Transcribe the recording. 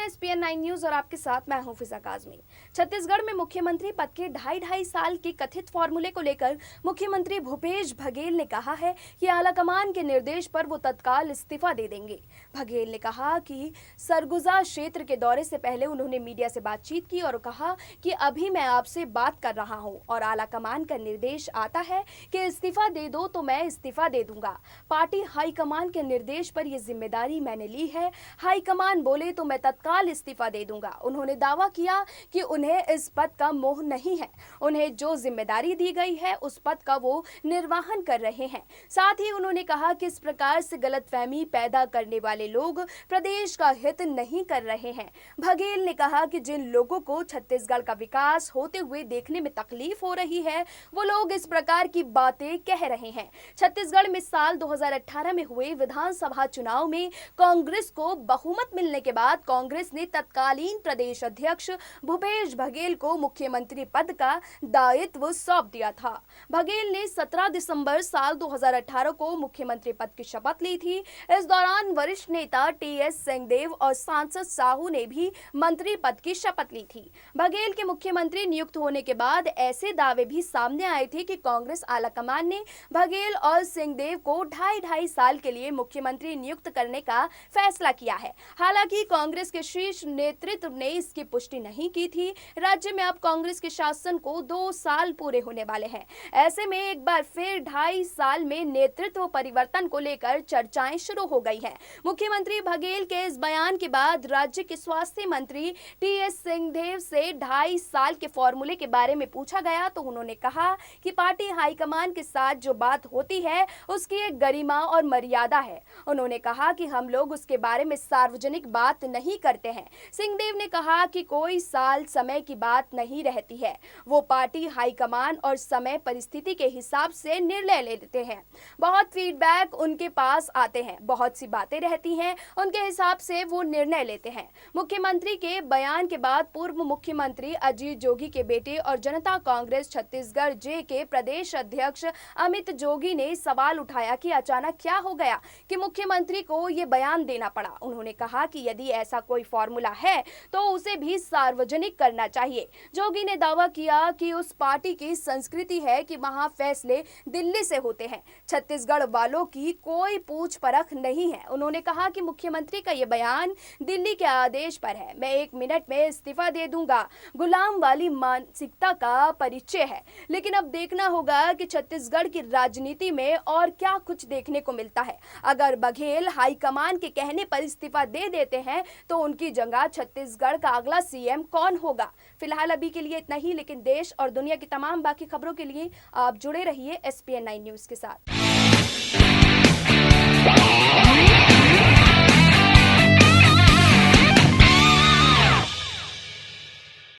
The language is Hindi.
एसपीएन 9 न्यूज और आपके साथ मैं हूं फिजा काजमी। छत्तीसगढ़ में मुख्यमंत्री पद के ढाई साल के कथित फॉर्मूले को लेकर मुख्यमंत्री भूपेश बघेल ने कहा है कि आलाकमान के निर्देश पर वो तत्काल इस्तीफा दे देंगे। बघेल ने कहा कि सरगुजा क्षेत्र के दौरे से पहले उन्होंने मीडिया से बातचीत की और कहा कि अभी मैं आपसे बात कर रहा हूं और आलाकमान का निर्देश आता है कि इस्तीफा दे दो तो मैं इस्तीफा दे दूंगा। पार्टी हाईकमान के निर्देश पर यह जिम्मेदारी मैंने ली है। हाईकमान बोले तो मैं तत्काल इस्तीफा दे दूंगा। उन्होंने दावा किया कि उन्हें इस पद का मोह नहीं है, उन्हें जो जिम्मेदारी दी गई है उस पद का वो निर्वहन कर रहे हैं। साथ ही उन्होंने कहा कि इस प्रकार से गलतफहमी पैदा करने वाले लोग प्रदेश का हित नहीं कर रहे हैं। बघेल ने कहा कि जिन लोगों को छत्तीसगढ़ का विकास होते हुए देखने में तकलीफ हो रही है वो लोग इस प्रकार की बातें कह रहे हैं। छत्तीसगढ़ में साल 2018 में हुए विधानसभा चुनाव में कांग्रेस को बहुमत मिलने के बाद कांग्रेस ने तत्कालीन प्रदेश अध्यक्ष भूपेश बघेल को मुख्यमंत्री पद का दायित्व सौंप दिया था। बघेल ने 17 दिसंबर साल 2018 को मुख्यमंत्री पद की शपथ ली थी। इस दौरान वरिष्ठ नेता टीएस सिंहदेव और सांसद साहू ने भी मंत्री पद की शपथ ली थी। बघेल के मुख्यमंत्री नियुक्त होने के बाद ऐसे दावे भी सामने आए थे कि कांग्रेस आलाकमान ने बघेल और सिंहदेव को ढाई साल के लिए मुख्यमंत्री नियुक्त करने का फैसला किया है। हालांकि कांग्रेस के शीर्ष नेतृत्व ने इसकी पुष्टि नहीं की थी। राज्य में अब कांग्रेस के शासन को 2 साल पूरे होने वाले हैं। ऐसे में एक बार फिर 2.5 साल में नेतृत्व परिवर्तन को लेकर चर्चाएं शुरू हो गई हैं। मुख्यमंत्री बघेल के इस बयान के बाद राज्य के स्वास्थ्य मंत्री टीएस सिंहदेव से 2.5 साल के फॉर्मूले के बारे में पूछा गया तो उन्होंने कहा कि पार्टी हाईकमान के साथ जो बात होती है उसकी एक गरिमा और मर्यादा है। उन्होंने कहा कि हम लोग उसके बारे में सार्वजनिक बात नहीं करते हैं। सिंहदेव ने कहा कि कोई साल समय की बात नहीं रहती है, वो पार्टी हाईकमान और समय परिस्थिति के हिसाब से निर्णय लेते हैं। बहुत फीडबैक उनके पास आते हैं, बहुत सी बातें रहती हैं, उनके हिसाब से वो निर्णय लेते हैं। मुख्यमंत्री के बयान के बाद पूर्व मुख्यमंत्री अजीत जोगी के बेटे और जनता कांग्रेस छत्तीसगढ़ जे के प्रदेश अध्यक्ष अमित जोगी ने सवाल उठाया कि अचानक क्या हो गया कि मुख्यमंत्री को ये बयान देना पड़ा। उन्होंने कहा कि यदि ऐसा कोई फॉर्मूला है तो उसे भी सार्वजनिक करना चाहिए। जोगी ने दावा किया कि उस पार्टी की संस्कृति है कि वहां फैसले दिल्ली से होते हैं, छत्तीसगढ़ वालों की कोई पूछ परख नहीं है। उन्होंने कहा कि मुख्यमंत्री का ये बयान दिल्ली के आदेश पर है, मैं 1 मिनट में इस्तीफा दे दूंगा, गुलाम वाली मानसिकता का परिचय है। लेकिन अब देखना होगा कि छत्तीसगढ़ की राजनीति में और क्या कुछ देखने को मिलता है। अगर बघेल हाईकमान के कहने पर इस्तीफा दे देते हैं तो उनकी जगह छत्तीसगढ़ का अगला सीएम कौन होगा। फिलहाल अभी के लिए इतना ही, लेकिन देश और दुनिया की तमाम बाकी खबरों के लिए आप जुड़े रहिए एसपीएन 9 न्यूज के साथ।